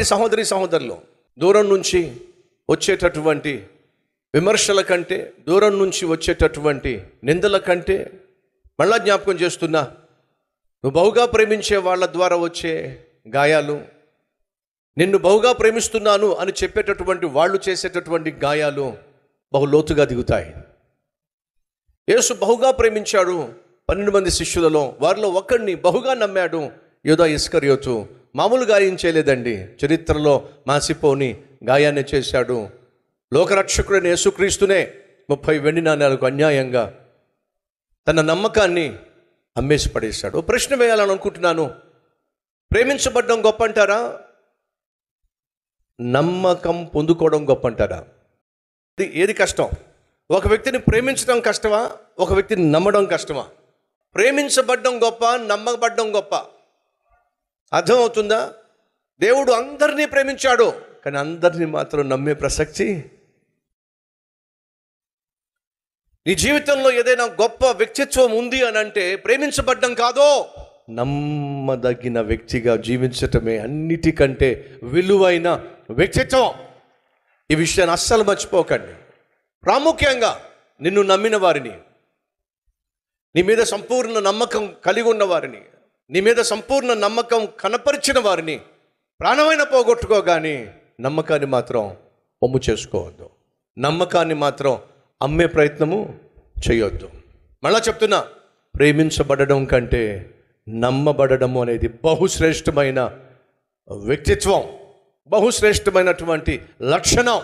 కాబట్టి సహోదరి సహోదరులు, దూరం నుంచి వచ్చేటటువంటి విమర్శల కంటే, దూరం నుంచి వచ్చేటటువంటి నిందల కంటే, మళ్ళా జ్ఞాపకం చేస్తున్నా, నువ్వు బహుగా ప్రేమించే వాళ్ళ ద్వారా వచ్చే గాయాలు, నిన్ను బహుగా ప్రేమిస్తున్నాను అని చెప్పేటటువంటి వాళ్ళు చేసేటటువంటి గాయాలు బహు లోతుగా దిగుతాయి. యేసు బహుగా ప్రేమించాడు 12 మంది శిష్యులలో, వారిలో ఒకడిని బహుగా నమ్మాడు. యూదా ఇస్కరియోతు మామూలు గాయం చేయలేదండి, చరిత్రలో మాసిపోని గాయాన్ని చేశాడు. లోకరక్షకుడైన యేసుక్రీస్తునే 30 వెండి నాణేలకు అన్యాయంగా తన నమ్మకాన్ని అమ్మేసి పడేశాడు. ప్రశ్న వేయాలని అనుకుంటున్నాను, ప్రేమించబడ్డం గొప్ప అంటారా, నమ్మకం పొందుకోవడం గొప్ప అంటారా? ఏది కష్టం? ఒక వ్యక్తిని ప్రేమించడం కష్టమా, ఒక వ్యక్తిని నమ్మడం కష్టమా? ప్రేమించబడ్డం గొప్ప, నమ్మబడ్డం గొప్ప? అర్థమవుతుందా? దేవుడు అందరినీ ప్రేమించాడు, కానీ అందరినీ మాత్రం నమ్మే ప్రసక్తి. నీ జీవితంలో ఏదైనా గొప్ప వ్యక్తిత్వం ఉంది అని అంటే ప్రేమించబడ్డం కాదో, నమ్మదగిన వ్యక్తిగా జీవించటమే అన్నిటికంటే విలువైన వ్యక్తిత్వం. ఈ విషయాన్ని అస్సలు మర్చిపోకండి. ప్రాముఖ్యంగా నిన్ను నమ్మిన వారిని, నీ మీద సంపూర్ణ నమ్మకం కలిగి ఉన్న వారిని, నీ మీద సంపూర్ణ నమ్మకం కనపరిచిన వారిని ప్రాణమైన పోగొట్టుకోగాని నమ్మకాన్ని మాత్రం పొమ్ము చేసుకోవద్దు. నమ్మకాన్ని మాత్రం అమ్మే ప్రయత్నము చేయొద్దు. మళ్ళా చెప్తున్నా, ప్రేమించబడడం కంటే నమ్మబడము అనేది బహుశ్రేష్టమైన వ్యక్తిత్వం, బహుశ్రేష్టమైనటువంటి లక్షణం.